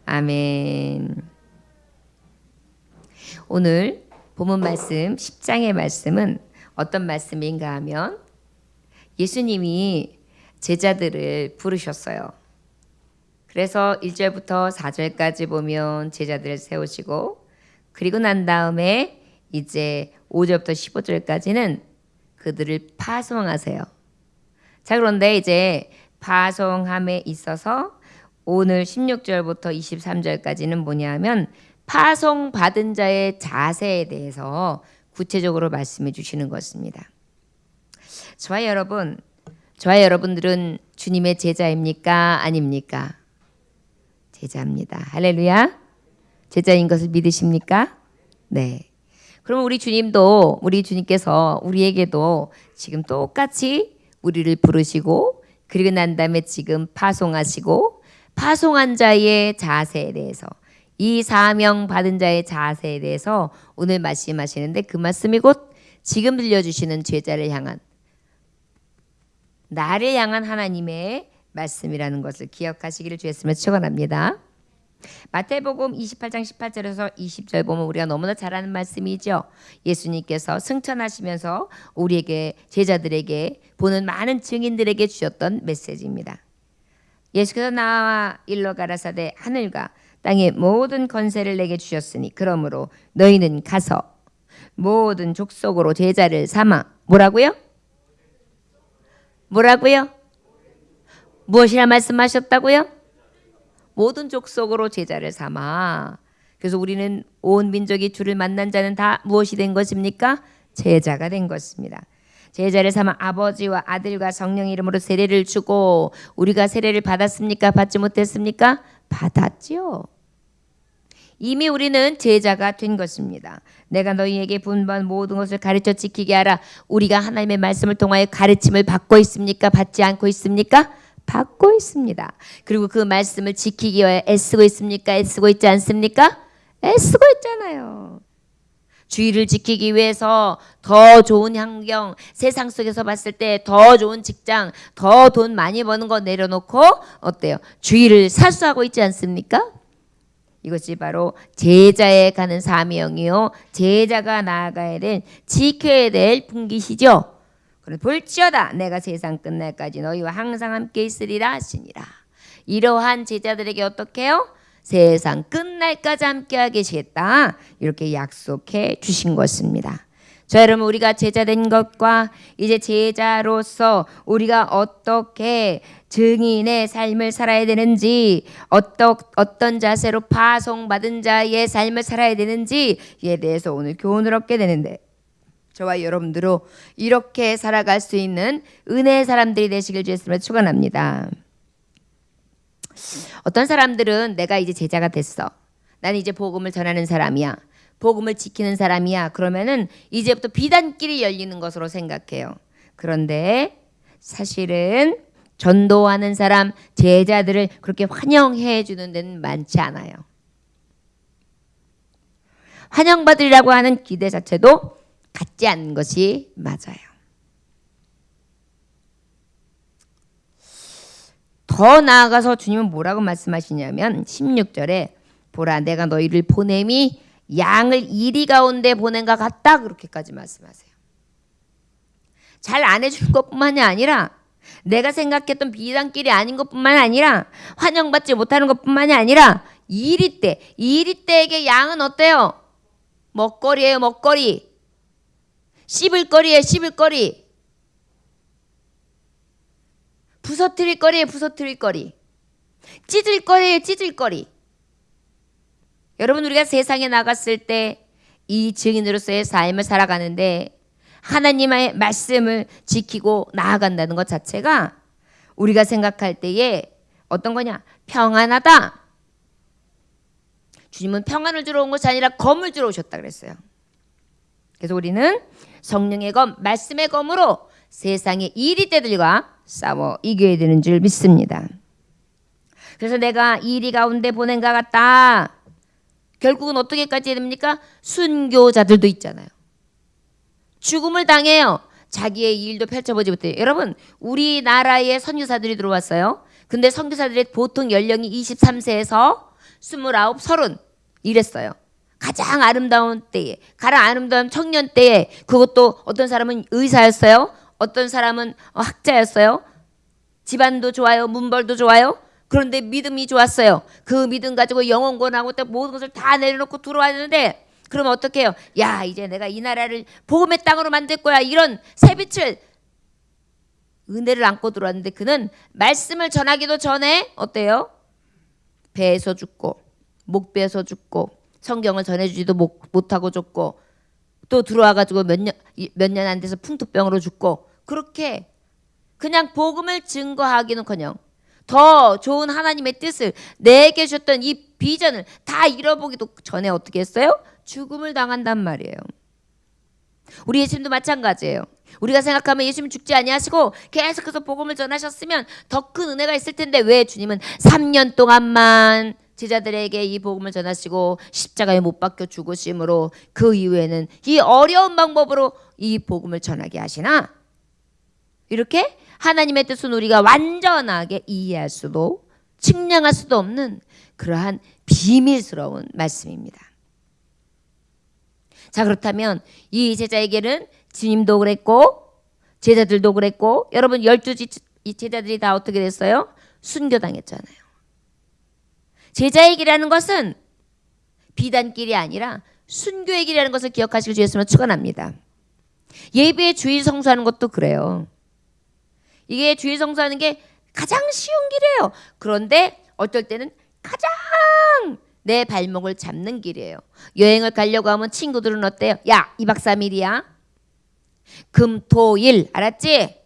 아멘. 오늘 본문 말씀 10장의 말씀은 어떤 말씀인가 하면 예수님이 제자들을 부르셨어요. 그래서 1절부터 4절까지 보면 제자들을 세우시고, 그리고 난 다음에 이제 5절부터 15절까지는 그들을 파송하세요. 자, 그런데 이제 파송함에 있어서 오늘 16절부터 23절까지는 뭐냐 하면 파송받은 자의 자세에 대해서 구체적으로 말씀해 주시는 것입니다. 저와 여러분들은 주님의 제자입니까? 아닙니까? 제자입니다. 할렐루야. 제자인 것을 믿으십니까? 네. 그럼 우리 주님께서 우리에게도 지금 똑같이 우리를 부르시고, 그리고 난 다음에 지금 파송하시고, 파송한 자의 자세에 대해서, 이 사명 받은 자의 자세에 대해서 오늘 말씀하시는데, 그 말씀이 곧 지금 들려주시는 제자를 향한, 나를 향한 하나님의 말씀이라는 것을 기억하시기를 주의 이름으로 축원합니다. 마태복음 28장 18절에서 20절 보면 우리가 너무나 잘 아는 말씀이죠. 예수님께서 승천하시면서 우리에게, 제자들에게, 보는 많은 증인들에게 주셨던 메시지입니다. 예수께서 나와 일러 가라사대 하늘과 땅의 모든 권세를 내게 주셨으니 그러므로 너희는 가서 모든 족속으로 제자를 삼아. 뭐라고요? 무엇이라 말씀하셨다고요? 모든 족속으로 제자를 삼아. 그래서 우리는 온 민족이 주를 만난 자는 다 무엇이 된 것입니까? 제자가 된 것입니다. 제자를 삼아 아버지와 아들과 성령 이름으로 세례를 주고, 우리가 세례를 받았습니까? 받지 못했습니까? 받았지요. 이미 우리는 제자가 된 것입니다. 내가 너희에게 분부한 모든 것을 가르쳐 지키게 하라. 우리가 하나님의 말씀을 통하여 가르침을 받고 있습니까? 받지 않고 있습니까? 받고 있습니다. 그리고 그 말씀을 지키기 위해 애쓰고 있습니까? 애쓰고 있지 않습니까? 애쓰고 있잖아요. 주의를 지키기 위해서 더 좋은 환경, 세상 속에서 봤을 때 더 좋은 직장, 더 돈 많이 버는 거 내려놓고 어때요? 주의를 사수하고 있지 않습니까? 이것이 바로 제자에 가는 사명이요, 제자가 나아가야 될, 지켜야 될 분기시죠. 그럼 볼지어다 내가 세상 끝날까지 너희와 항상 함께 있으리라 하시니라. 이러한 제자들에게 어떻게 해요? 세상 끝날까지 함께 계시겠다, 이렇게 약속해 주신 것입니다. 자, 여러분, 우리가 제자된 것과 이제 제자로서 우리가 어떻게 증인의 삶을 살아야 되는지, 어떤 자세로 파송받은 자의 삶을 살아야 되는지에 대해서 오늘 교훈을 얻게 되는데, 저와 여러분들도 이렇게 살아갈 수 있는 은혜의 사람들이 되시길 주의 이름으로 축원합니다. 어떤 사람들은 내가 이제 제자가 됐어, 나는 이제 복음을 전하는 사람이야, 복음을 지키는 사람이야, 그러면은 이제부터 비단길이 열리는 것으로 생각해요. 그런데 사실은 전도하는 사람, 제자들을 그렇게 환영해 주는 데는 많지 않아요. 환영받으리라고 하는 기대 자체도 갖지 않는 것이 맞아요. 더 나아가서 주님은 뭐라고 말씀하시냐면 16절에 보라 내가 너희를 보냄이 양을 이리 가운데 보낸 것 같다, 그렇게까지 말씀하세요. 잘 안 해주는 것뿐만이 아니라, 내가 생각했던 비단길이 아닌 것뿐만 아니라, 환영받지 못하는 것뿐만이 아니라, 이리떼에게 양은 어때요? 먹거리예요, 먹거리. 씹을거리예요, 씹을거리. 부서뜨릴 거리예요, 부서뜨릴 거리. 찢을거리예요, 찢을거리. 여러분, 우리가 세상에 나갔을 때 이 증인으로서의 삶을 살아가는데 하나님의 말씀을 지키고 나아간다는 것 자체가 우리가 생각할 때에 어떤 거냐? 평안하다. 주님은 평안을 주러 온 것이 아니라 검을 주러 오셨다 그랬어요. 그래서 우리는 성령의 검, 말씀의 검으로 세상의 이리떼들과 싸워 이겨야 되는 줄 믿습니다. 그래서 내가 이리 가운데 보낸 것 같다. 결국은 어떻게까지 해야 됩니까? 순교자들도 있잖아요. 죽음을 당해요. 자기의 일도 펼쳐보지 못해요. 여러분, 우리나라에 선교사들이 들어왔어요. 근데 선교사들의 보통 연령이 23세에서 29, 30 이랬어요. 가장 아름다운 때에, 가장 아름다운 청년 때에. 그것도 어떤 사람은 의사였어요. 어떤 사람은 학자였어요. 집안도 좋아요. 문벌도 좋아요. 그런데 믿음이 좋았어요. 그 믿음 가지고 영혼권하고 모든 것을 다 내려놓고 들어왔는데, 그러면 어떻게 해요? 야, 이제 내가 이 나라를 복음의 땅으로 만들 거야. 이런 새빛을, 은혜를 안고 들어왔는데, 그는 말씀을 전하기도 전에 어때요? 배에서 죽고, 목배에서 죽고, 성경을 전해주지도 못하고 죽고, 또 들어와가지고 몇 년 안 돼서 풍토병으로 죽고, 그렇게 그냥 복음을 증거하기는커녕 더 좋은 하나님의 뜻을, 내게 주셨던 이 비전을 다 잃어보기도 전에 어떻게 했어요? 죽음을 당한단 말이에요. 우리 예수님도 마찬가지예요. 우리가 생각하면 예수님 죽지 아니하시고 계속해서 복음을 전하셨으면 더 큰 은혜가 있을 텐데, 왜 주님은 3년 동안만 제자들에게 이 복음을 전하시고 십자가에 못 박혀 죽으심으로 그 이후에는 이 어려운 방법으로 이 복음을 전하게 하시나? 이렇게 하나님의 뜻은 우리가 완전하게 이해할 수도 측량할 수도 없는 그러한 비밀스러운 말씀입니다. 자, 그렇다면 이 제자에게는 주님도 그랬고 제자들도 그랬고, 여러분 12 제자들이 다 어떻게 됐어요? 순교당했잖아요. 제자의 길이라는 것은 비단길이 아니라 순교의 길이라는 것을 기억하시길 주 예수님은 축원합니다. 예배 주일 성수하는 것도 그래요. 이게 주일 성수하는 게 가장 쉬운 길이에요. 그런데 어떨 때는 가장 내 발목을 잡는 길이에요. 여행을 가려고 하면 친구들은 어때요? 야, 2박 3일이야. 금, 토, 일, 알았지?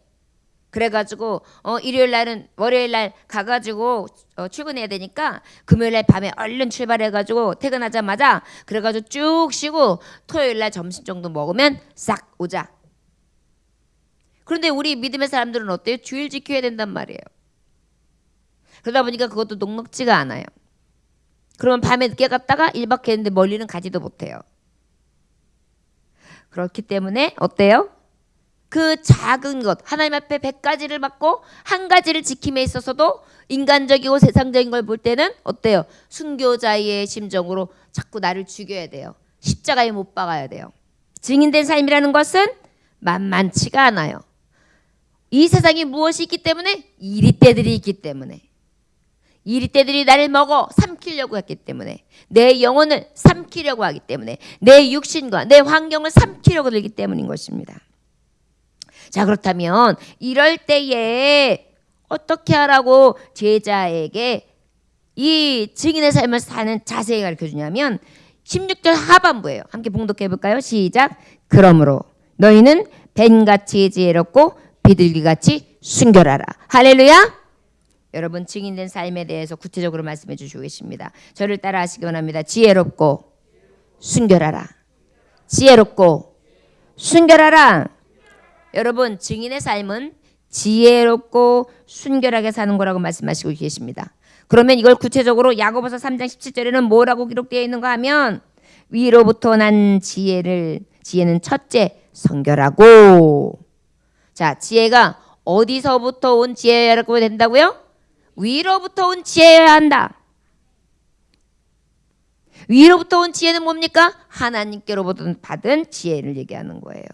그래가지고 일요일 날은 월요일 날 가가지고 출근해야 되니까 금요일 날 밤에 얼른 출발해가지고 퇴근하자마자 그래가지고 쭉 쉬고 토요일 날 점심 정도 먹으면 싹 오자. 그런데 우리 믿음의 사람들은 어때요? 주일 지켜야 된단 말이에요. 그러다 보니까 그것도 녹록지가 않아요. 그러면 밤에 늦게 갔다가 1박 했는데 멀리는 가지도 못해요. 그렇기 때문에 어때요? 그 작은 것, 하나님 앞에 100가지를 받고 한 가지를 지킴에 있어서도 인간적이고 세상적인 걸 볼 때는 어때요? 순교자의 심정으로 자꾸 나를 죽여야 돼요. 십자가에 못 박아야 돼요. 증인된 삶이라는 것은 만만치가 않아요. 이 세상에 무엇이 있기 때문에? 이리떼들이 있기 때문에. 이리떼들이 나를 먹어 삼키려고 했기 때문에, 내 영혼을 삼키려고 하기 때문에, 내 육신과 내 환경을 삼키려고 들기 때문인 것입니다. 자, 그렇다면 이럴 때에 어떻게 하라고 제자에게 이 증인의 삶을 사는 자세히 가르쳐주냐면 16절 하반부예요. 함께 봉독해 볼까요? 시작. 그러므로 너희는 뱀같이 지혜롭고 비둘기같이 순결하라. 할렐루야. 여러분, 증인된 삶에 대해서 구체적으로 말씀해 주시고 계십니다. 저를 따라 하시기 원합니다. 지혜롭고 순결하라. 지혜롭고 순결하라. 여러분, 증인의 삶은 지혜롭고 순결하게 사는 거라고 말씀하시고 계십니다. 그러면 이걸 구체적으로 야고보서 3장 17절에는 뭐라고 기록되어 있는가 하면, 위로부터 난 지혜는 첫째 성결하고. 자, 지혜가 어디서부터 온 지혜라고 된다고요? 위로부터 온 지혜여야 한다. 위로부터 온 지혜는 뭡니까? 하나님께로부터 받은 지혜를 얘기하는 거예요.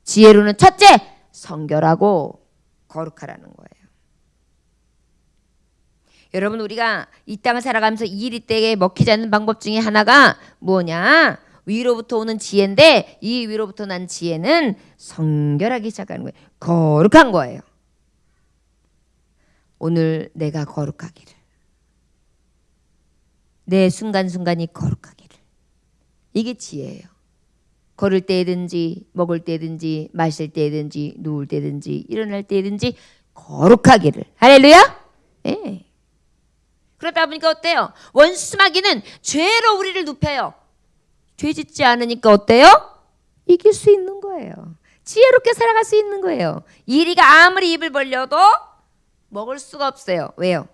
지혜로는 첫째 성결하고 거룩하라는 거예요. 여러분, 우리가 이 땅을 살아가면서 이리떼에 먹히지 않는 방법 중에 하나가 뭐냐? 위로부터 오는 지혜인데, 이 위로부터 난 지혜는 성결하기 시작하는 거예요. 거룩한 거예요. 오늘 내가 거룩하기를, 내 순간순간이 거룩하기를. 이게 지혜예요. 걸을 때든지 먹을 때든지 마실 때든지 누울 때든지 일어날 때든지 거룩하기를. 할렐루야. 네. 그러다 보니까 어때요? 원수마귀는 죄로 우리를 눕혀요. 죄 짓지 않으니까 어때요? 이길 수 있는 거예요. 지혜롭게 살아갈 수 있는 거예요. 이리가 아무리 입을 벌려도 먹을 수가 없어요. 왜요?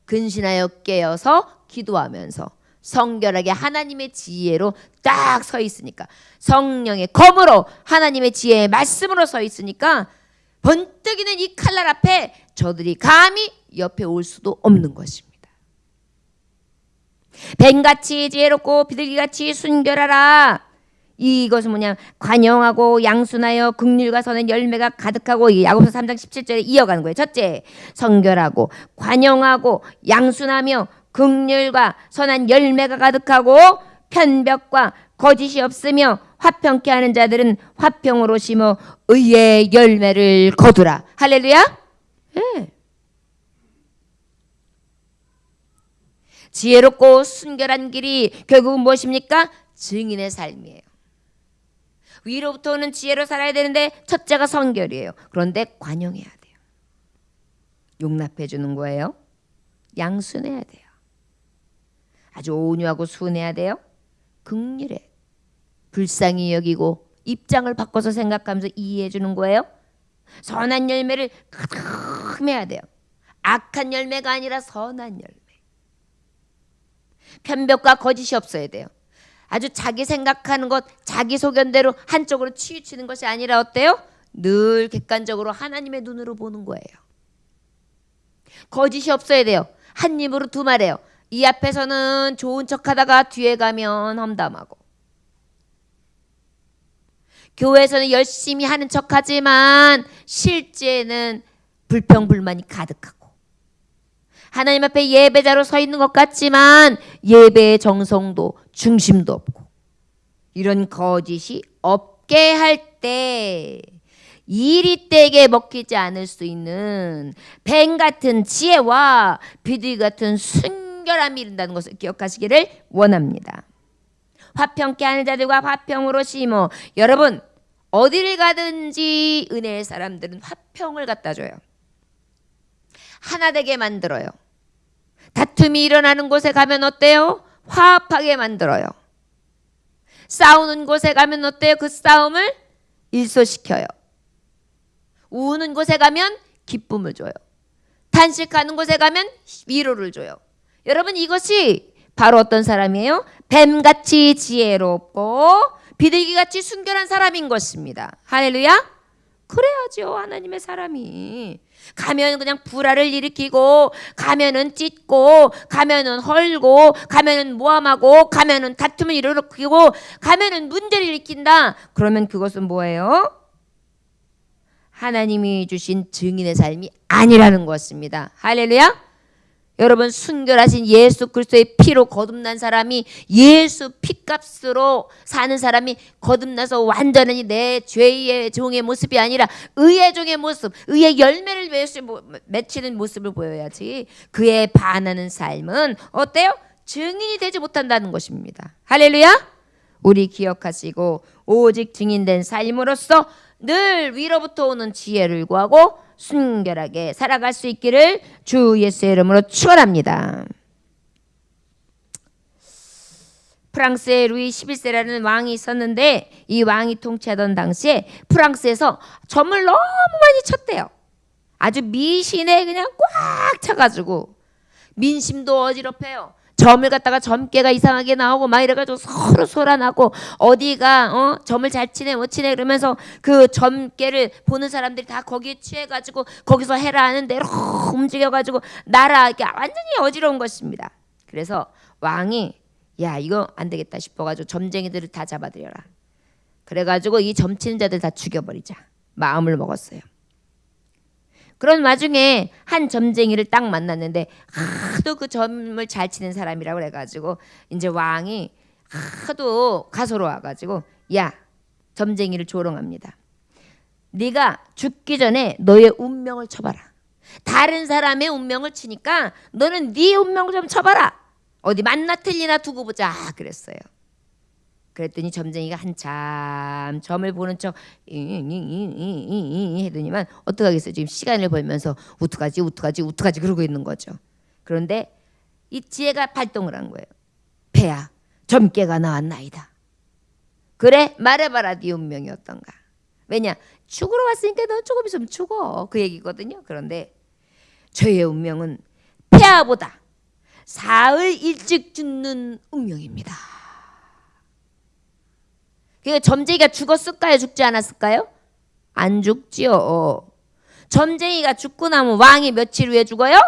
근신하여 깨어서 기도하면서 성결하게 하나님의 지혜로 딱 서 있으니까, 성령의 검으로 하나님의 지혜의 말씀으로 서 있으니까 번뜩이는 이 칼날 앞에 저들이 감히 옆에 올 수도 없는 것입니다. 뱀같이 지혜롭고 비둘기같이 순결하라. 이것은 뭐냐? 관용하고 양순하여 긍휼과 선한 열매가 가득하고, 야고보서 3장 17절에 이어가는 거예요. 첫째, 성결하고 관용하고 양순하며 긍휼과 선한 열매가 가득하고 편벽과 거짓이 없으며 화평케 하는 자들은 화평으로 심어 의의 열매를 거두라. 할렐루야. 네. 지혜롭고 순결한 길이 결국은 무엇입니까? 증인의 삶이에요. 위로부터 오는 지혜로 살아야 되는데 첫째가 성결이에요. 그런데 관용해야 돼요. 용납해 주는 거예요. 양순해야 돼요. 아주 온유하고 순해야 돼요. 긍휼해. 불쌍히 여기고 입장을 바꿔서 생각하면서 이해해 주는 거예요. 선한 열매를 가득 해야 돼요. 악한 열매가 아니라 선한 열매. 편벽과 거짓이 없어야 돼요. 아주 자기 생각하는 것, 자기 소견대로 한쪽으로 치우치는 것이 아니라 어때요? 늘 객관적으로 하나님의 눈으로 보는 거예요. 거짓이 없어야 돼요. 한 입으로 두 말해요. 이 앞에서는 좋은 척하다가 뒤에 가면 험담하고, 교회에서는 열심히 하는 척하지만 실제는 불평불만이 가득하고, 하나님 앞에 예배자로 서 있는 것 같지만 예배의 정성도 중심도 없고, 이런 거짓이 없게 할 때 이리 떼게 먹히지 않을 수 있는 뱀 같은 지혜와 비둘기 같은 순결함이 이른다는 것을 기억하시기를 원합니다. 화평케 하는 자들과 화평으로 심어. 여러분, 어디를 가든지 은혜의 사람들은 화평을 갖다 줘요. 하나 되게 만들어요. 다툼이 일어나는 곳에 가면 어때요? 화합하게 만들어요. 싸우는 곳에 가면 어때요? 그 싸움을 일소시켜요. 우는 곳에 가면 기쁨을 줘요. 탄식하는 곳에 가면 위로를 줘요. 여러분, 이것이 바로 어떤 사람이에요? 뱀같이 지혜롭고 비둘기같이 순결한 사람인 것입니다. 할렐루야. 그래야죠. 하나님의 사람이 가면 그냥 불화를 일으키고, 가면은 찢고, 가면은 헐고, 가면은 모함하고, 가면은 다툼을 일으키고, 가면은 문제를 일으킨다. 그러면 그것은 뭐예요? 하나님이 주신 증인의 삶이 아니라는 것입니다. 할렐루야. 여러분, 순결하신 예수 그리스도의 피로 거듭난 사람이, 예수 피값으로 사는 사람이 거듭나서 완전히 내 죄의 종의 모습이 아니라 의의 종의 모습, 의의 열매를 맺히는 모습을 보여야지. 그에 반하는 삶은 어때요? 증인이 되지 못한다는 것입니다. 할렐루야. 우리 기억하시고 오직 증인된 삶으로써 늘 위로부터 오는 지혜를 구하고 순결하게 살아갈 수 있기를 주 예수의 이름으로 축원합니다. 프랑스에 루이 11세라는 왕이 있었는데, 이 왕이 통치하던 당시에 프랑스에서 점을 너무 많이 쳤대요. 아주 미신에 그냥 꽉 차가지고 민심도 어지럽해요. 점을 갖다가 점괘가 이상하게 나오고 막 이래가지고 서로 소란하고, 어디가 점을 잘 치네 못 치네 그러면서 그 점괘를 보는 사람들이 다 거기에 취해가지고 거기서 해라 하는 대로 움직여가지고 나라 이게 완전히 어지러운 것입니다. 그래서 왕이 야, 이거 안 되겠다 싶어가지고 점쟁이들을 다 잡아들여라. 그래가지고 이 점치는 자들 다 죽여버리자 마음을 먹었어요. 그런 와중에 한 점쟁이를 딱 만났는데 하도 그 점을 잘 치는 사람이라고 그래가지고 이제 왕이 하도 가소로워가지고 야, 점쟁이를 조롱합니다. 네가 죽기 전에 너의 운명을 쳐봐라. 다른 사람의 운명을 치니까 너는 네 운명을 좀 쳐봐라. 어디 맞나 틀리나 두고 보자 그랬어요. 그랬더니 점쟁이가 한참 점을 보는 척 해더니만 어떡하겠어요. 지금 시간을 벌면서 우투가지 그러고 있는 거죠. 그런데 이 지혜가 발동을 한 거예요. 배야, 점괘가 나왔나이다. 그래, 말해봐라 네 운명이 어떤가. 왜냐, 죽으러 왔으니까 너 조금 있으면 죽어, 그 얘기거든요. 그런데 저의 운명은 폐하보다 사흘 일찍 죽는 운명입니다. 그 점쟁이가 죽었을까요? 죽지 않았을까요? 안 죽지요. 점쟁이가 죽고 나면 왕이 며칠 후에 죽어요?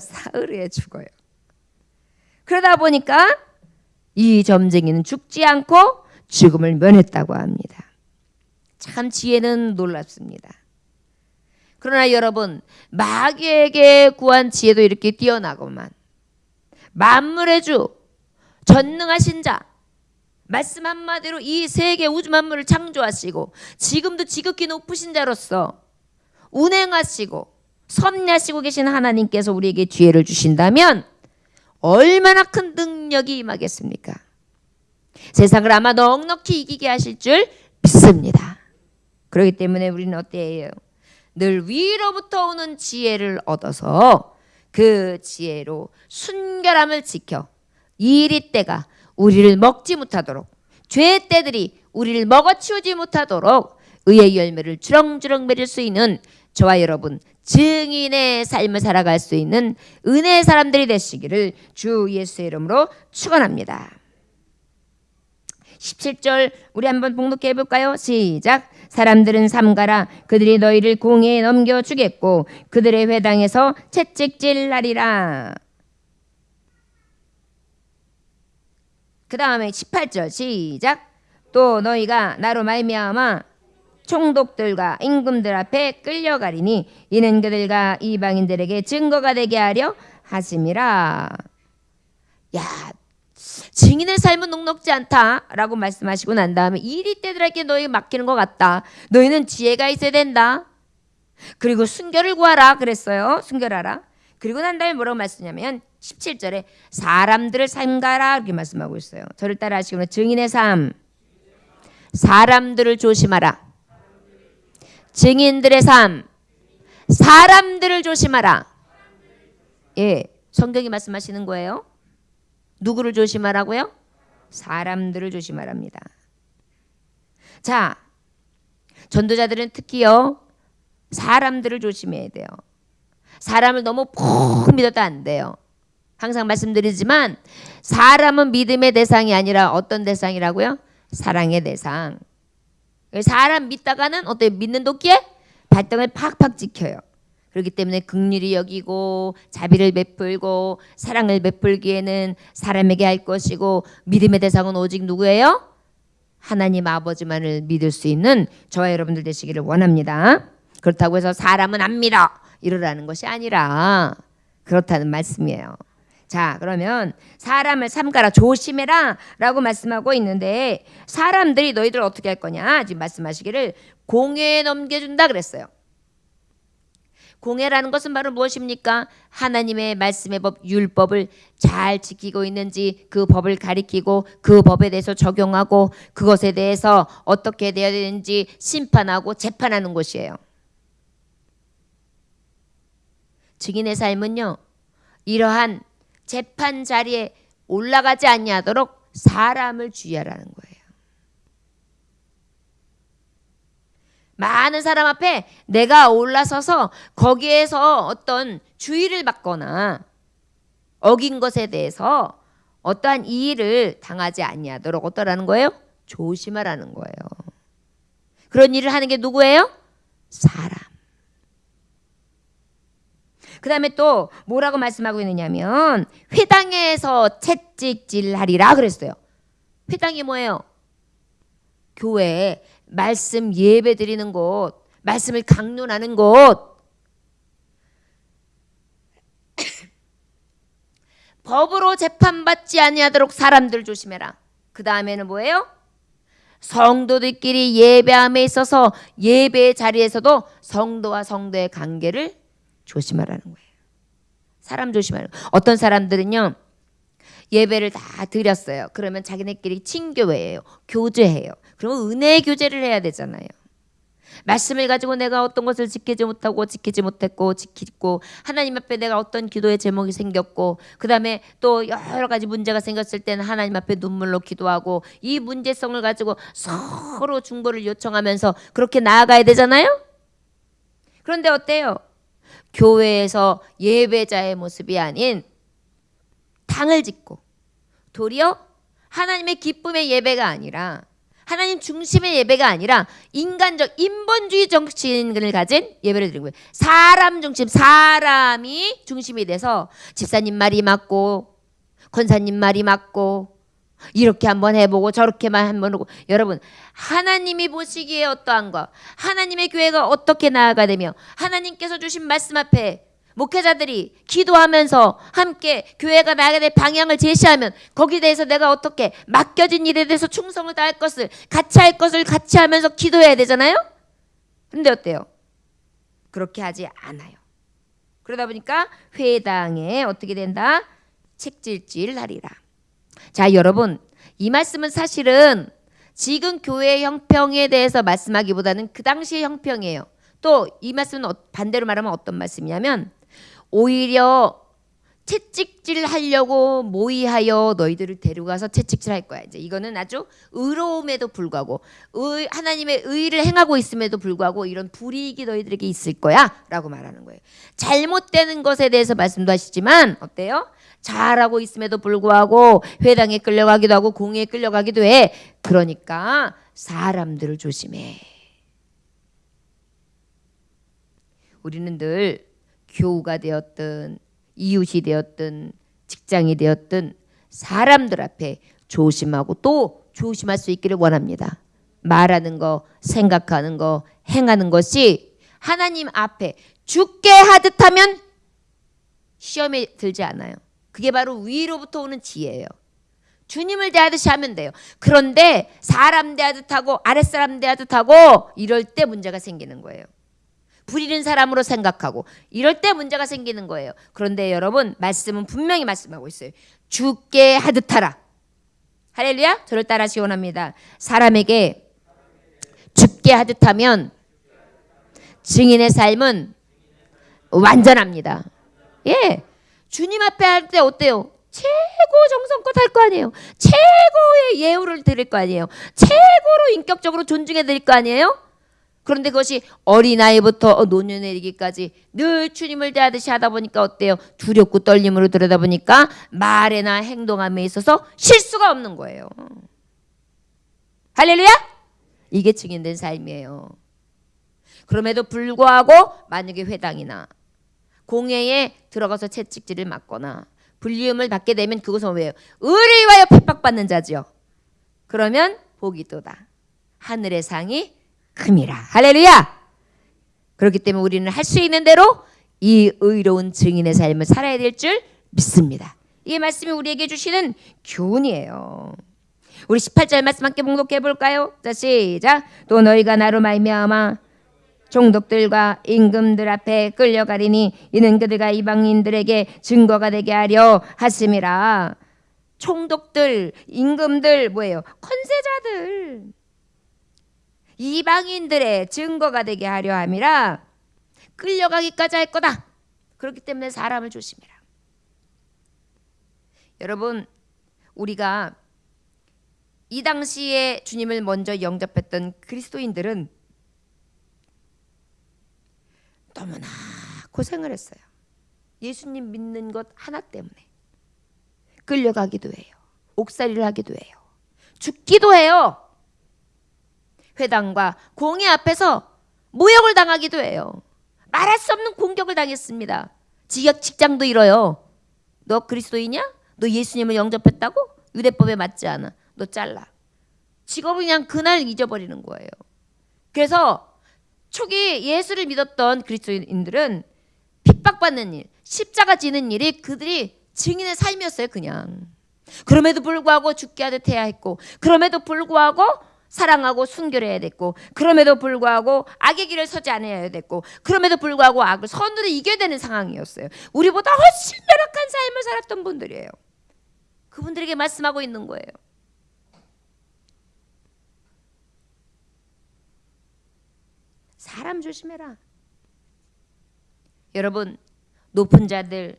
사흘 후에 죽어요. 그러다 보니까 이 점쟁이는 죽지 않고 죽음을 면했다고 합니다. 참 지혜는 놀랍습니다. 그러나 여러분, 마귀에게 구한 지혜도 이렇게 뛰어나고만 만물의 주, 전능하신 자, 말씀 한마디로 이 세계 우주 만물을 창조하시고 지금도 지극히 높으신 자로서 운행하시고 섭리하시고 계신 하나님께서 우리에게 지혜를 주신다면 얼마나 큰 능력이 임하겠습니까? 세상을 아마 넉넉히 이기게 하실 줄 믿습니다. 그렇기 때문에 우리는 어때요? 늘 위로부터 오는 지혜를 얻어서 그 지혜로 순결함을 지켜 이리 때가 우리를 먹지 못하도록, 죄의 때들이 우리를 먹어치우지 못하도록 의의 열매를 주렁주렁 맺을 수 있는 저와 여러분 증인의 삶을 살아갈 수 있는 은혜의 사람들이 되시기를 주 예수의 이름으로 축원합니다. 17절 우리 한번 봉독해 볼까요? 시작. 사람들은 삼가라. 그들이 너희를 공회에 넘겨주겠고 그들의 회당에서 채찍질하리라. 그 다음에 18절 시작. 또 너희가 나로 말미암아 총독들과 임금들 앞에 끌려가리니 이는 그들과 이방인들에게 증거가 되게 하려 하심이라. 야, 증인의 삶은 녹록지 않다라고 말씀하시고 난 다음에 이리때들에게 너희 맡기는 것 같다. 너희는 지혜가 있어야 된다. 그리고 순결을 구하라 그랬어요. 순결하라. 그리고 난 다음에 뭐라고 말씀하냐면 17절에 사람들을 삼가라 이렇게 말씀하고 있어요. 저를 따라 하시고는 증인의 삶, 사람들을 조심하라. 증인들의 삶, 사람들을 조심하라. 예, 성경이 말씀하시는 거예요. 누구를 조심하라고요? 사람들을 조심하랍니다. 자, 전도자들은 특히요 사람들을 조심해야 돼요. 사람을 너무 푹 믿어도 안 돼요. 항상 말씀드리지만 사람은 믿음의 대상이 아니라 어떤 대상이라고요? 사랑의 대상. 사람 믿다가는 어때요? 믿는 도끼에 발등을 팍팍 찍혀요. 그렇기 때문에 긍휼히 여기고 자비를 베풀고 사랑을 베풀기에는 사람에게 할 것이고 믿음의 대상은 오직 누구예요? 하나님 아버지만을 믿을 수 있는 저와 여러분들 되시기를 원합니다. 그렇다고 해서 사람은 안 믿어 이러라는 것이 아니라 그렇다는 말씀이에요. 자, 그러면 사람을 삼가라 조심해라 라고 말씀하고 있는데 사람들이 너희들 어떻게 할 거냐 지금 말씀하시기를 공회에 넘겨준다 그랬어요. 공회라는 것은 바로 무엇입니까? 하나님의 말씀의 법, 율법을 잘 지키고 있는지 그 법을 가리키고 그 법에 대해서 적용하고 그것에 대해서 어떻게 되어야 되는지 심판하고 재판하는 곳이에요. 증인의 삶은요, 이러한 재판 자리에 올라가지 아니하도록 사람을 주의하라는 거예요. 많은 사람 앞에 내가 올라서서 거기에서 어떤 주의를 받거나 어긴 것에 대해서 어떠한 이의를 당하지 아니하도록 어떠라는 거예요? 조심하라는 거예요. 그런 일을 하는 게 누구예요? 사람. 그 다음에 또 뭐라고 말씀하고 있느냐면 회당에서 채찍질하리라 그랬어요. 회당이 뭐예요? 교회, 말씀 예배 드리는 곳, 말씀을 강론하는 곳. 법으로 재판받지 아니하도록 사람들 조심해라. 그 다음에는 뭐예요? 성도들끼리 예배함에 있어서 예배의 자리에서도 성도와 성도의 관계를 조심하라는 거예요. 사람 조심하라는 거예요. 어떤 사람들은요 예배를 다 드렸어요. 그러면 자기네끼리 친교회예요. 교제해요. 그러면 은혜의 교제를 해야 되잖아요. 말씀을 가지고 내가 어떤 것을 지키지 못하고 지키지 못했고 지키고 하나님 앞에 내가 어떤 기도의 제목이 생겼고 그 다음에 또 여러 가지 문제가 생겼을 때는 하나님 앞에 눈물로 기도하고 이 문제성을 가지고 서로 중보를 요청하면서 그렇게 나아가야 되잖아요. 그런데 어때요? 교회에서 예배자의 모습이 아닌 당을 짓고 도리어 하나님의 기쁨의 예배가 아니라 하나님 중심의 예배가 아니라 인간적 인본주의 정신을 가진 예배를 드리는 거예요. 사람 중심, 사람이 중심이 돼서 집사님 말이 맞고 권사님 말이 맞고 이렇게 한번 해보고 저렇게만 한번 하고. 여러분, 하나님이 보시기에 어떠한가, 하나님의 교회가 어떻게 나아가 되며 하나님께서 주신 말씀 앞에 목회자들이 기도하면서 함께 교회가 나아가야 될 방향을 제시하면 거기에 대해서 내가 어떻게 맡겨진 일에 대해서 충성을 다할 것을, 같이 할 것을 같이 하면서 기도해야 되잖아요. 근데 어때요? 그렇게 하지 않아요. 그러다 보니까 회당에 어떻게 된다? 책질질하리라. 자, 여러분, 이 말씀은 사실은 지금 교회 형평에 대해서 말씀하기보다는 그 당시의 형평이에요. 또 이 말씀은 반대로 말하면 어떤 말씀이냐면, 오히려 채찍질 하려고 모의하여 너희들을 데려가서 채찍질 할 거야. 이제 이거는 아주 의로움에도 불구하고 하나님의 의를 행하고 있음에도 불구하고 이런 불이익이 너희들에게 있을 거야 라고 말하는 거예요. 잘못되는 것에 대해서 말씀도 하시지만 어때요? 잘하고 있음에도 불구하고 회당에 끌려가기도 하고 공회에 끌려가기도 해. 그러니까 사람들을 조심해. 우리는 늘 교우가 되었든 이웃이 되었든 직장이 되었든 사람들 앞에 조심하고 또 조심할 수 있기를 원합니다. 말하는 거, 생각하는 거, 행하는 것이 하나님 앞에 죽게 하듯 하면 시험에 들지 않아요. 그게 바로 위로부터 오는 지혜예요. 주님을 대하듯이 하면 돼요. 그런데 사람 대하듯 하고 아랫사람 대하듯 하고 이럴 때 문제가 생기는 거예요. 부리는 사람으로 생각하고 이럴 때 문제가 생기는 거예요. 그런데 여러분, 말씀은 분명히 말씀하고 있어요. 죽게 하듯 하라. 할렐루야. 저를 따라하시기 원합니다. 사람에게 죽게 하듯 하면 증인의 삶은 완전합니다. 예, 주님 앞에 할 때 어때요? 최고 정성껏 할 거 아니에요. 최고의 예우를 드릴 거 아니에요. 최고로 인격적으로 존중해 드릴 거 아니에요. 그런데 그것이 어린아이부터 노년에 이르기까지 늘 주님을 대하듯이 하다 보니까 어때요? 두렵고 떨림으로 들여다 보니까 말에나 행동함에 있어서 실수가 없는 거예요. 할렐루야? 이게 증인된 삶이에요. 그럼에도 불구하고 만약에 회당이나 공회에 들어가서 채찍질을 맞거나 불리움을 받게 되면 그것은 왜요? 의를 위하여 핍박받는 자지요. 그러면 복이 또다. 하늘의 상이 큼이라. 할렐루야. 그렇기 때문에 우리는 할 수 있는 대로 이 의로운 증인의 삶을 살아야 될 줄 믿습니다. 이 말씀이 우리에게 주시는 교훈이에요. 우리 18절 말씀 함께 봉독해 볼까요? 자, 시작. 또 너희가 나로 말미암아 종독들과 임금들 앞에 끌려가리니 이는 그들가 이방인들에게 증거가 되게 하려 하심이라. 총독들, 임금들 뭐예요? 권세자들. 이방인들의 증거가 되게 하려 함이라. 끌려가기까지 할 거다. 그렇기 때문에 사람을 조심해라. 여러분, 우리가 이 당시에 주님을 먼저 영접했던 그리스도인들은 너무나 고생을 했어요. 예수님 믿는 것 하나 때문에 끌려가기도 해요. 옥살이를 하기도 해요. 죽기도 해요. 회당과 공회 앞에서 모욕을 당하기도 해요. 말할 수 없는 공격을 당했습니다. 직장도 잃어요. 너 그리스도이냐? 너 예수님을 영접했다고? 유대법에 맞지 않아. 너 잘라. 직업을 그냥 그날 잊어버리는 거예요. 그래서 초기 예수를 믿었던 그리스도인들은 핍박받는 일, 십자가 지는 일이 그들이 증인의 삶이었어요. 그냥. 그럼에도 불구하고 죽게 하듯 해야 했고, 그럼에도 불구하고 사랑하고 순결해야 됐고, 그럼에도 불구하고 악의 길을 서지 않아야 됐고, 그럼에도 불구하고 악을 선으로 이겨야 되는 상황이었어요. 우리보다 훨씬 열악한 삶을 살았던 분들이에요. 그분들에게 말씀하고 있는 거예요. 사람 조심해라. 여러분, 높은 자들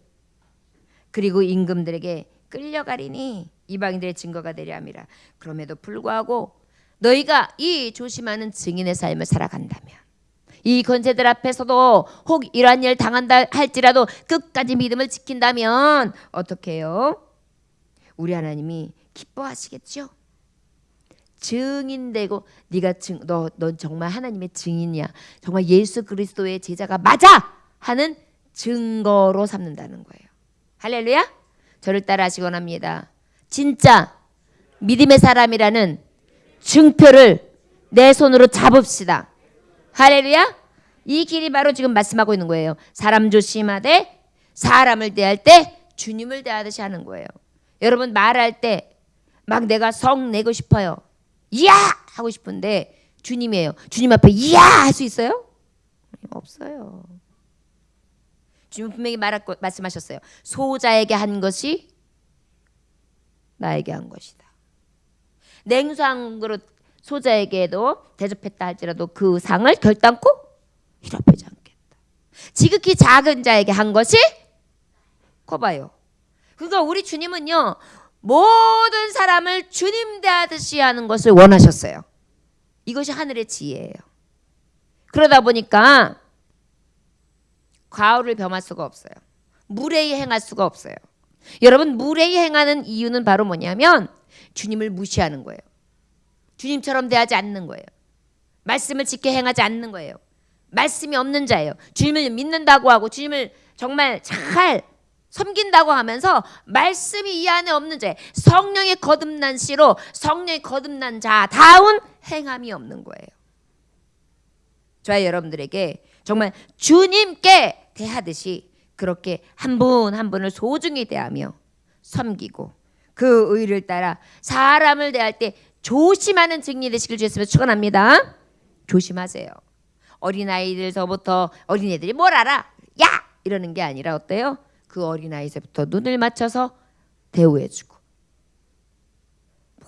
그리고 임금들에게 끌려가리니 이방인들의 증거가 되려 함이라. 그럼에도 불구하고 너희가 이 조심하는 증인의 삶을 살아간다면, 이 권세들 앞에서도 혹 이러한 일 당한다 할지라도 끝까지 믿음을 지킨다면 어떻게 해요? 우리 하나님이 기뻐하시겠죠? 증인되고 네가 넌 정말 하나님의 증인이야, 정말 예수 그리스도의 제자가 맞아 하는 증거로 삼는다는 거예요. 할렐루야. 저를 따라하시기 원합니다. 진짜 믿음의 사람이라는 증표를 내 손으로 잡읍시다. 할렐루야. 이 길이 바로 지금 말씀하고 있는 거예요. 사람 조심하되 사람을 대할 때 주님을 대하듯이 하는 거예요. 여러분 말할 때 막 내가 성 내고 싶어요. 이야 하고 싶은데 주님이에요. 주님 앞에 이야 할 수 있어요? 없어요. 주님 분명히 말씀하셨어요. 소자에게 한 것이 나에게 한 것이다. 냉수한 그릇 소자에게도 대접했다 할지라도 그 상을 결단코 희럽하지 않겠다. 지극히 작은 자에게 한 것이 거 봐요. 그러니까 우리 주님은요 모든 사람을 주님 대하듯이 하는 것을 원하셨어요. 이것이 하늘의 지혜예요. 그러다 보니까 과오를 범할 수가 없어요. 무례히 행할 수가 없어요. 여러분 무례히 행하는 이유는 바로 뭐냐면 주님을 무시하는 거예요. 주님처럼 대하지 않는 거예요. 말씀을 지켜 행하지 않는 거예요. 말씀이 없는 자예요. 주님을 믿는다고 하고 주님을 정말 잘 섬긴다고 하면서 말씀이 이 안에 없는 자예요. 성령의 거듭난 씨로 성령의 거듭난 자다운 행함이 없는 거예요. 저와 여러분들에게 정말 주님께 대하듯이 그렇게 한 분 한 분을 소중히 대하며 섬기고 그 의를 따라 사람을 대할 때 조심하는 증인이 되시길 주였으면 축원합니다. 조심하세요. 어린아이들서부터 어린애들이 뭘 알아? 야! 이러는 게 아니라 어때요? 그 어린아이서부터 눈을 맞춰서 대우해주고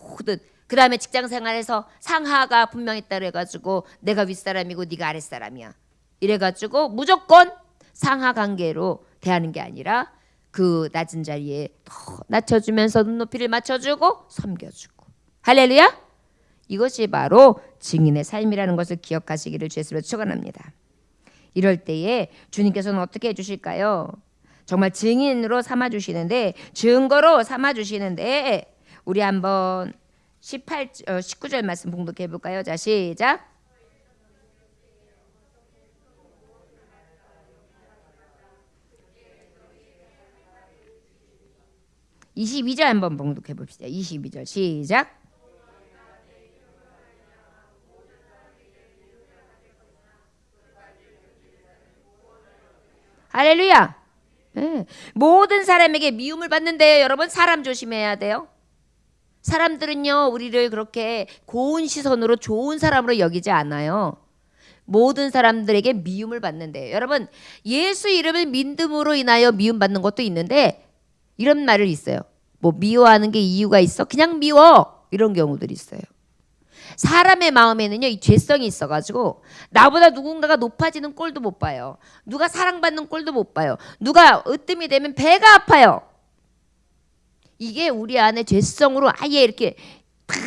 모든 그 다음에 직장생활에서 상하가 분명했다 그래가지고 내가 윗사람이고 네가 아랫사람이야 이래가지고 무조건 상하 관계로 대하는 게 아니라 그 낮은 자리에 더 낮춰주면서 눈높이를 맞춰주고 섬겨주고 할렐루야. 이것이 바로 증인의 삶이라는 것을 기억하시기를 주님으로 축원합니다. 이럴 때에 주님께서는 어떻게 해주실까요? 정말 증인으로 삼아주시는데 증거로 삼아주시는데 우리 한번 19절 말씀 봉독해 볼까요? 자 시작. (22절) 한번 봉독해 봅시다. 22절 시작. 할렐루야. 네. 모든 사람에게 미움을 받는데요. 여러분 사람 조심해야 돼요. 사람들은요 우리를 그렇게 고운 시선으로 좋은 사람으로 여기지 않아요. 모든 사람들에게 미움을 받는데요. 여러분 예수 이름을 믿음으로 인하여 미움받는 것도 있는데 이런 말을 있어요. 뭐 미워하는 게 이유가 있어? 그냥 미워. 이런 경우들이 있어요. 사람의 마음에는요 이 죄성이 있어가지고 나보다 누군가가 높아지는 꼴도 못 봐요. 누가 사랑받는 꼴도 못 봐요. 누가 으뜸이 되면 배가 아파요. 이게 우리 안에 죄성으로 아예 이렇게 탁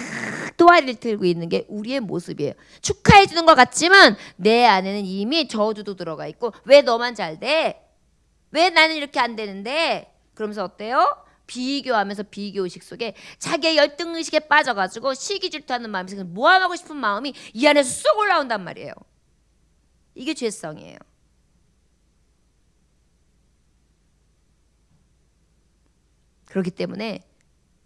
또아리를 들고 있는 게 우리의 모습이에요. 축하해 주는 것 같지만 내 안에는 이미 저주도 들어가 있고 왜 너만 잘 돼? 왜 나는 이렇게 안 되는데? 그러면서 어때요? 비교하면서 비교의식 속에 자기의 열등의식에 빠져가지고 시기 질투하는 마음이 생겨서 모함하고 싶은 마음이 이 안에서 쏙 올라온단 말이에요. 이게 죄성이에요. 그렇기 때문에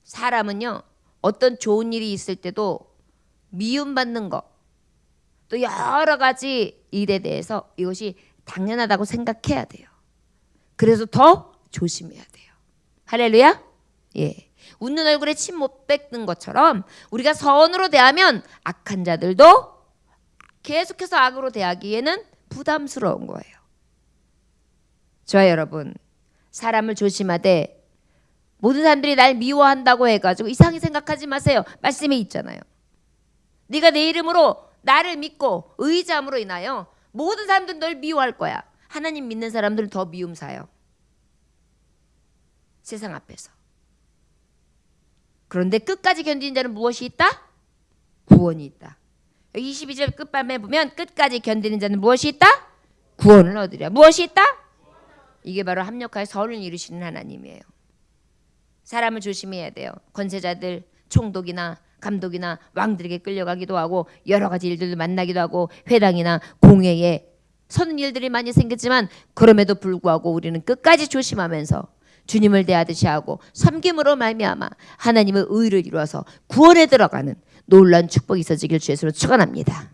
사람은요 어떤 좋은 일이 있을 때도 미움받는 거 또 여러 가지 일에 대해서 이것이 당연하다고 생각해야 돼요. 그래서 더 조심해야 돼요. 할렐루야. 예. 웃는 얼굴에 침 못 뱉는 것처럼 우리가 선으로 대하면 악한 자들도 계속해서 악으로 대하기에는 부담스러운 거예요. 저와 여러분 사람을 조심하되 모든 사람들이 날 미워한다고 해가지고 이상히 생각하지 마세요. 말씀에 있잖아요. 네가 내 이름으로 나를 믿고 의지함으로 인하여 모든 사람들은 널 미워할 거야. 하나님 믿는 사람들은 더 미움 사요. 세상 앞에서. 그런데 끝까지 견디는 자는 무엇이 있다? 구원이 있다. 22절 끝밤에 보면 끝까지 견디는 자는 무엇이 있다? 구원을 얻으랴. 무엇이 있다? 이게 바로 합력하여 선을 이루시는 하나님이에요. 사람을 조심해야 돼요. 권세자들, 총독이나 감독이나 왕들에게 끌려가기도 하고 여러 가지 일들도 만나기도 하고 회당이나 공회에 선은 일들이 많이 생겼지만 그럼에도 불구하고 우리는 끝까지 조심하면서 주님을 대하듯이 하고 섬김으로 말미암아 하나님의 의를 이루어서 구원에 들어가는 놀라운 축복이 있어지길 주 예수로 축원합니다.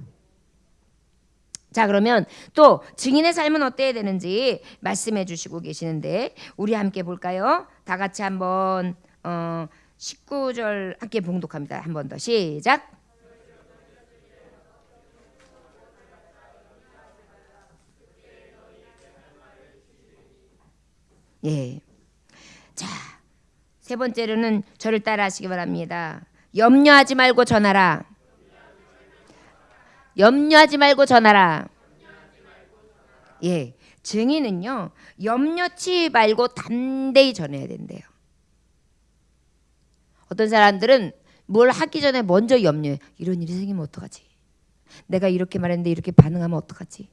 자, 그러면 또 증인의 삶은 어때야 되는지 말씀해 주시고 계시는데 우리 함께 볼까요? 다 같이 한번 19절 함께 봉독합니다. 한 번 더 시작. 예. 자, 세 번째로는 저를 따라 하시기 바랍니다. 염려하지 말고 전하라. 염려하지 말고 전하라. 예. 증인은요, 염려치 말고 담대히 전해야 된대요. 어떤 사람들은 뭘 하기 전에 먼저 염려해. 이런 일이 생기면 어떡하지? 내가 이렇게 말했는데 이렇게 반응하면 어떡하지?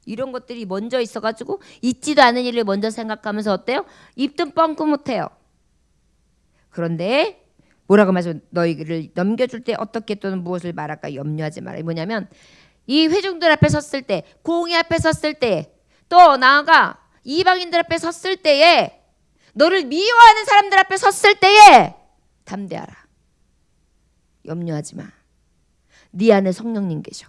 이런 것들이 먼저 있어가지고 있지도 않은 일을 먼저 생각하면서 어때요? 입도 뻥끗 못해요. 그런데 뭐라고 말하죠? 너희를 넘겨줄 때 어떻게 또는 무엇을 말할까 염려하지 마라. 뭐냐면 이 회중들 앞에 섰을 때, 공의 앞에 섰을 때, 또 나아가 이방인들 앞에 섰을 때에, 너를 미워하는 사람들 앞에 섰을 때에 담대하라. 염려하지 마. 네 안에 성령님 계셔.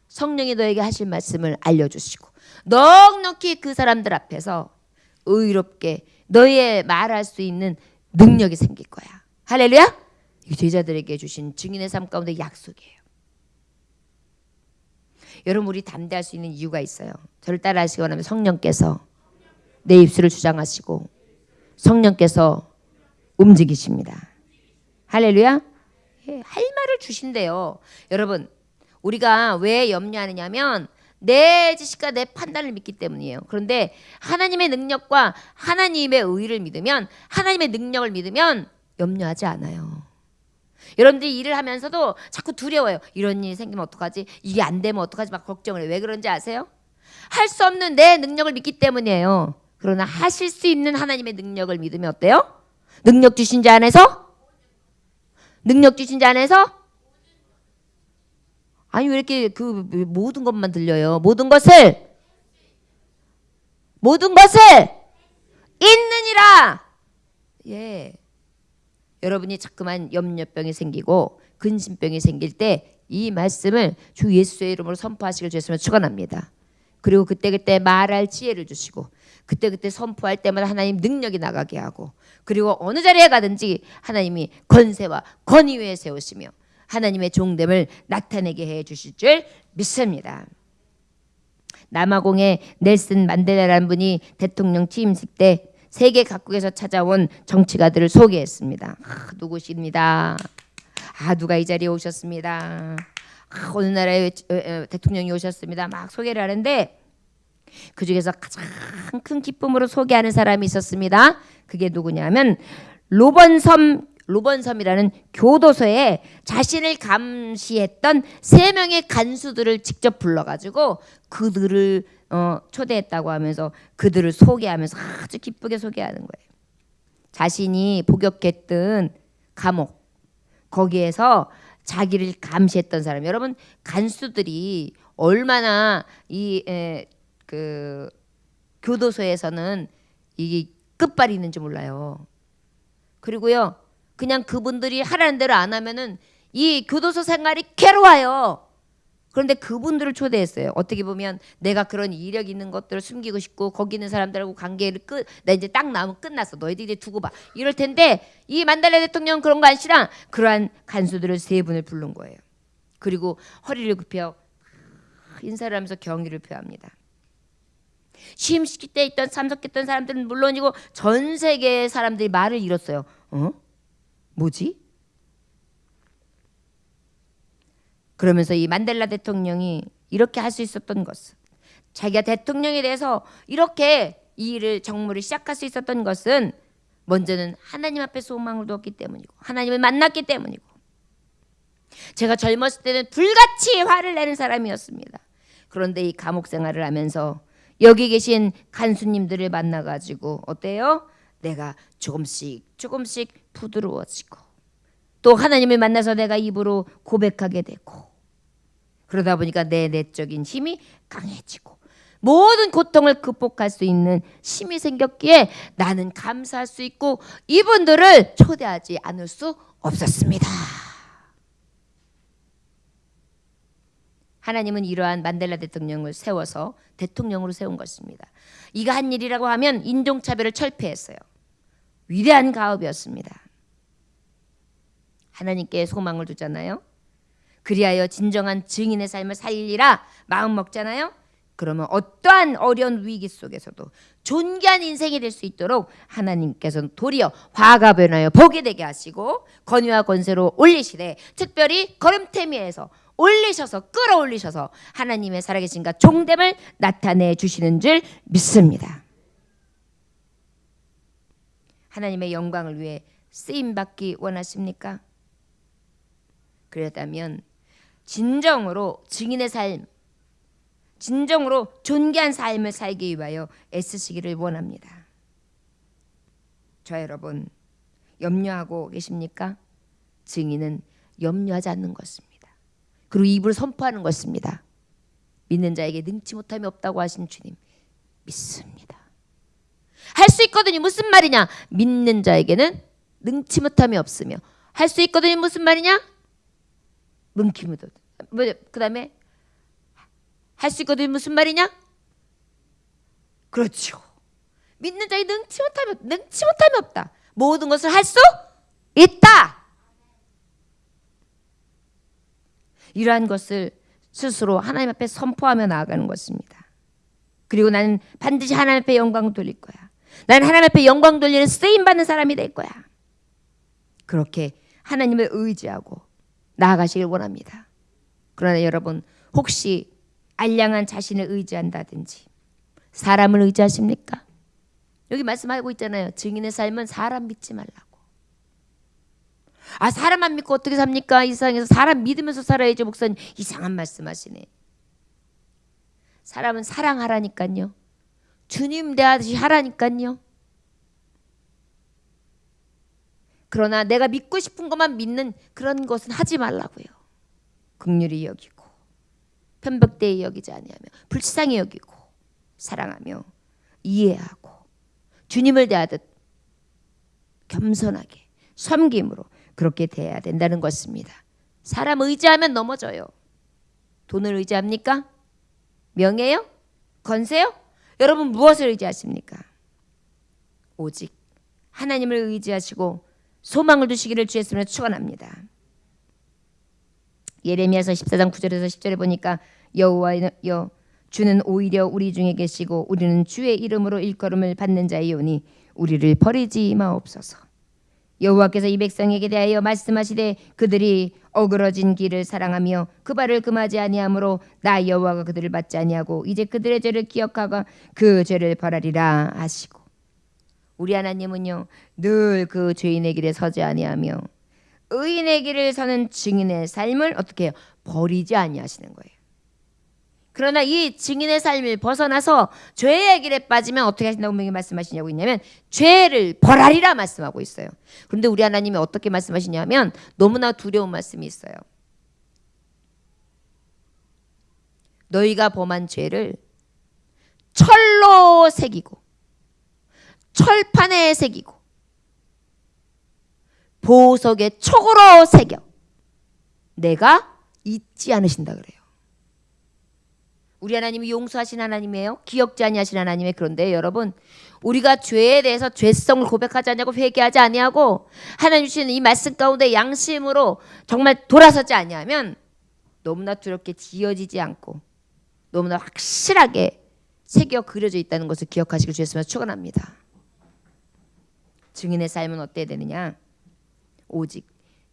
성령이 너에게 하실 말씀을 알려주시고 넉넉히 그 사람들 앞에서 의롭게 너의 말할 수 있는 능력이 생길 거야. 할렐루야. 이 제자들에게 주신 증인의 삶 가운데 약속이에요. 여러분, 우리 담대할 수 있는 이유가 있어요. 저를 따라 하시기 원하면 성령께서 내 입술을 주장하시고 성령께서 움직이십니다. 할렐루야. 할 말을 주신대요. 여러분, 우리가 왜 염려하느냐면 내 지식과 내 판단을 믿기 때문이에요. 그런데 하나님의 능력과 하나님의 의를 믿으면, 하나님의 능력을 믿으면 염려하지 않아요. 여러분들이 일을 하면서도 자꾸 두려워요. 이런 일이 생기면 어떡하지? 이게 안 되면 어떡하지? 막 걱정을 해요. 왜 그런지 아세요? 할 수 없는 내 능력을 믿기 때문이에요. 그러나 하실 수 있는 하나님의 능력을 믿으면 어때요? 능력 주신 자 안에서? 능력 주신 자 안에서? 아니 왜 이렇게 그 모든 것만 들려요? 모든 것을 있느니라. 예. 여러분이 자꾸만 염려병이 생기고 근심병이 생길 때 이 말씀을 주 예수의 이름으로 선포하시길 주시면 축원합니다. 그리고 그때그때 말할 지혜를 주시고 그때그때 선포할 때마다 하나님 능력이 나가게 하고, 그리고 어느 자리에 가든지 하나님이 권세와 권위 위에 세우시며 하나님의 종됨을 나타내게 해 주실 줄 믿습니다. 남아공의 넬슨 만델라라는 분이 대통령 취임식 때 세계 각국에서 찾아온 정치가들을 소개했습니다. 누구십니다. 누가 이 자리에 오셨습니다. 어느 나라의 대통령이 오셨습니다. 막 소개를 하는데 그 중에서 가장 큰 기쁨으로 소개하는 사람이 있었습니다. 그게 누구냐면 로번섬이라는 교도소에 자신을 감시했던 3명의 간수들을 직접 불러가지고 그들을 초대했다고 하면서 그들을 소개하면서 아주 기쁘게 소개하는 거예요. 자신이 복역했던 감옥, 거기에서 자기를 감시했던 사람. 여러분, 간수들이 얼마나 그 교도소에서는 이 끝발이 있는지 몰라요. 그리고요, 그냥 그분들이 하라는 대로 안 하면은 이 교도소 생활이 괴로워요. 그런데 그분들을 초대했어요. 어떻게 보면 내가 그런 이력 있는 것들을 숨기고 싶고 거기 있는 사람들하고 관계를 나 이제 딱 나오면 끝났어. 너희들이 이제 두고 봐. 이럴 텐데 이 만달레 대통령 그런 거 아니라 그러한 간수들을 3분을 부른 거예요. 그리고 허리를 굽혀 인사를 하면서 경의를 표합니다. 취임식 때 있던 참석했던 사람들은 물론이고 전 세계의 사람들이 말을 잃었어요. 뭐지? 그러면서 이 만델라 대통령이 이렇게 할 수 있었던 것은, 자기가 대통령에 대해서 이렇게 이 일을 정무를 시작할 수 있었던 것은 먼저는 하나님 앞에 소망을 두었기 때문이고 하나님을 만났기 때문이고, 제가 젊었을 때는 불같이 화를 내는 사람이었습니다. 그런데 이 감옥 생활을 하면서 여기 계신 간수님들을 만나가지고 어때요? 내가 조금씩 부드러워지고 또 하나님을 만나서 내가 입으로 고백하게 되고, 그러다 보니까 내 내적인 힘이 강해지고 모든 고통을 극복할 수 있는 힘이 생겼기에 나는 감사할 수 있고 이분들을 초대하지 않을 수 없었습니다. 하나님은 이러한 만델라 대통령을 세워서 대통령으로 세운 것입니다. 이가 한 일이라고 하면 인종차별을 철폐했어요. 위대한 가업이었습니다. 하나님께 소망을 두잖아요. 그리하여 진정한 증인의 삶을 살리라 마음 먹잖아요. 그러면 어떠한 어려운 위기 속에서도 존귀한 인생이 될 수 있도록 하나님께서는 도리어 화가 변하여 복이 되게 하시고 권위와 권세로 올리시되 특별히 걸음태미에서 올리셔서 끌어올리셔서 하나님의 살아계신가 종됨을 나타내 주시는 줄 믿습니다. 하나님의 영광을 위해 쓰임받기 원하십니까? 그렇다면 진정으로 증인의 삶, 진정으로 존귀한 삶을 살기 위하여 애쓰시기를 원합니다. 저 여러분 염려하고 계십니까? 증인은 염려하지 않는 것입니다. 그리고 입을 선포하는 것입니다. 믿는 자에게 능치 못함이 없다고 하신 주님 믿습니다. 할 수 있거든요. 무슨 말이냐? 믿는 자에게는 능치 못함이 없으며 할 수 있거든요. 무슨 말이냐? 뭉키무도. 그 다음에 할 수 있거든요. 무슨 말이냐? 그렇죠. 믿는 자에게 능치 못함이 없다. 모든 것을 할 수 있다. 이러한 것을 스스로 하나님 앞에 선포하며 나아가는 것입니다. 그리고 나는 반드시 하나님 앞에 영광 돌릴 거야. 나는 하나님 앞에 영광 돌리는 쓰임받는 사람이 될 거야. 그렇게 하나님을 의지하고 나아가시길 원합니다. 그러나 여러분 혹시 알량한 자신을 의지한다든지 사람을 의지하십니까? 여기 말씀하고 있잖아요. 증인의 삶은 사람 믿지 말라고. 아 사람 안 믿고 어떻게 삽니까? 이 세상에서 사람 믿으면서 살아야지. 목사님 이상한 말씀하시네. 사람은 사랑하라니까요. 주님 대하듯이 하라니까요. 그러나 내가 믿고 싶은 것만 믿는 그런 것은 하지 말라고요. 긍휼히 여기고 편벽되이 여기지 아니하며 불쌍히 여기고 사랑하며 이해하고 주님을 대하듯 겸손하게 섬김으로 그렇게 대해야 된다는 것입니다. 사람 의지하면 넘어져요. 돈을 의지합니까? 명예요? 건세요? 여러분 무엇을 의지하십니까? 오직 하나님을 의지하시고 소망을 두시기를 주의 이름으로 축원합니다. 예레미야서 14장 9절에서 10절에 보니까 여호와여 주는 오히려 우리 중에 계시고 우리는 주의 이름으로 일컬음을 받는 자이오니 우리를 버리지 마옵소서. 여호와께서 이 백성에게 대하여 말씀하시되 그들이 어그러진 길을 사랑하며 그 발을 금하지 아니하므로 나 여호와가 그들을 받지 아니하고 이제 그들의 죄를 기억하고 그 죄를 벌하리라 하시고, 우리 하나님은요 늘 그 죄인의 길에 서지 아니하며 의인의 길을 서는 증인의 삶을 어떻게 해요? 버리지 아니하시는 거예요. 그러나 이 증인의 삶을 벗어나서 죄의 길에 빠지면 어떻게 하신다고 분명히 말씀하시냐고 있냐면 죄를 벌하리라 말씀하고 있어요. 그런데 우리 하나님이 어떻게 말씀하시냐면 너무나 두려운 말씀이 있어요. 너희가 범한 죄를 철로 새기고 철판에 새기고 보석의 촉으로 새겨 내가 잊지 않으신다 그래요. 우리 하나님이 용서하신 하나님이에요. 기억지 아니하신 하나님의. 그런데 여러분 우리가 죄에 대해서 죄성을 고백하지 않냐고 회개하지 아니하고 하나님 주시는 이 말씀 가운데 양심으로 정말 돌아서지 아니하면 너무나 두렵게 지어지지 않고 너무나 확실하게 새겨 그려져 있다는 것을 기억하시길 주였으면 축원합니다. 증인의 삶은 어때야 되느냐? 오직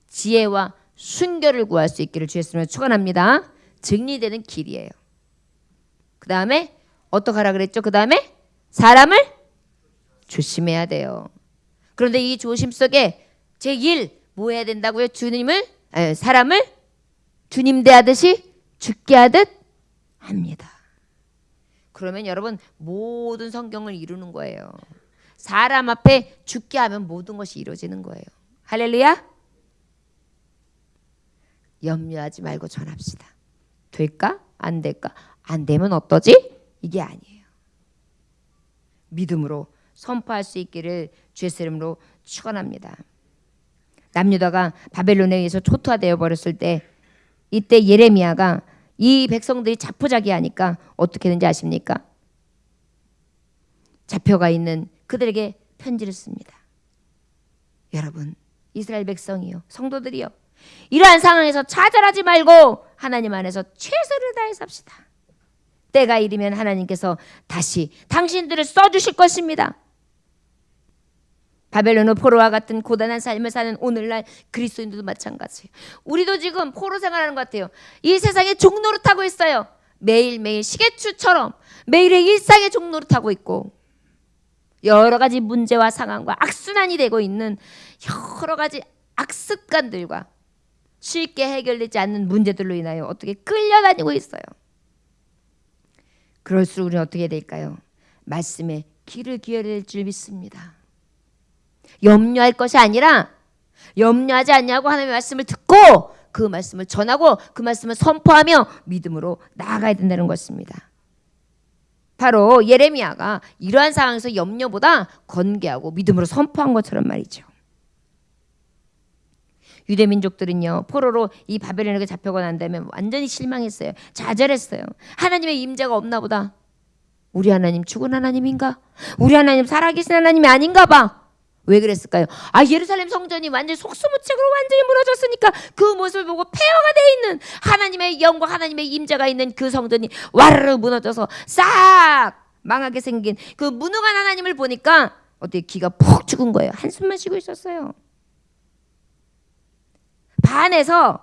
지혜와 순결을 구할 수 있기를 주였으면 축원합니다. 증인이 되는 길이에요. 그 다음에 어떻게 하라 그랬죠? 그 다음에 사람을 조심해야 돼요. 그런데 이 조심 속에 제1 뭐 해야 된다고요? 사람을 주님 대하듯이 죽게 하듯 합니다. 그러면 여러분 모든 성경을 이루는 거예요. 사람 앞에 죽게 하면 모든 것이 이루어지는 거예요. 할렐루야. 염려하지 말고 전합시다. 될까? 안 될까? 안 되면 어떠지? 이게 아니에요. 믿음으로 선포할 수 있기를 주의 이름으로 축원합니다. 남유다가 바벨론에 의해서 초토화되어 버렸을 때 이때 예레미야가 이 백성들이 자포자기하니까 어떻게 되는지 아십니까? 잡혀가 있는 그들에게 편지를 씁니다. 여러분, 이스라엘 백성이요, 성도들이요, 이러한 상황에서 좌절하지 말고 하나님 안에서 최선을 다해 삽시다. 때가 이르면 하나님께서 다시 당신들을 써주실 것입니다. 바벨론의 포로와 같은 고단한 삶을 사는 오늘날 그리스도인들도 마찬가지예요. 우리도 지금 포로 생활하는 것 같아요. 이 세상에 종노릇하고 있어요. 매일매일 시계추처럼 매일의 일상에 종노릇하고 있고 여러 가지 문제와 상황과 악순환이 되고 있는 여러 가지 악습관들과 쉽게 해결되지 않는 문제들로 인하여 어떻게 끌려다니고 있어요. 그럴수록 우리는 어떻게 될까요? 말씀에 귀를 기울여야 될 줄 믿습니다. 염려할 것이 아니라 염려하지 않냐고 하나님의 말씀을 듣고 그 말씀을 전하고 그 말씀을 선포하며 믿음으로 나아가야 된다는 것입니다. 바로 예레미야가 이러한 상황에서 염려보다 건개하고 믿음으로 선포한 것처럼 말이죠. 유대 민족들은요, 포로로 이 바벨론에게 잡혀가 난 다음에 완전히 실망했어요. 좌절했어요. 하나님의 임재가 없나 보다. 우리 하나님 죽은 하나님인가? 우리 하나님 살아계신 하나님이 아닌가 봐. 왜 그랬을까요? 예루살렘 성전이 완전히 속수무책으로 완전히 무너졌으니까 그 모습을 보고 폐허가 돼 있는 하나님의 영광, 하나님의 임재가 있는 그 성전이 와르르 무너져서 싹 망하게 생긴 그 무능한 하나님을 보니까 어떻게 기가 푹 죽은 거예요. 한숨만 쉬고 있었어요. 반에서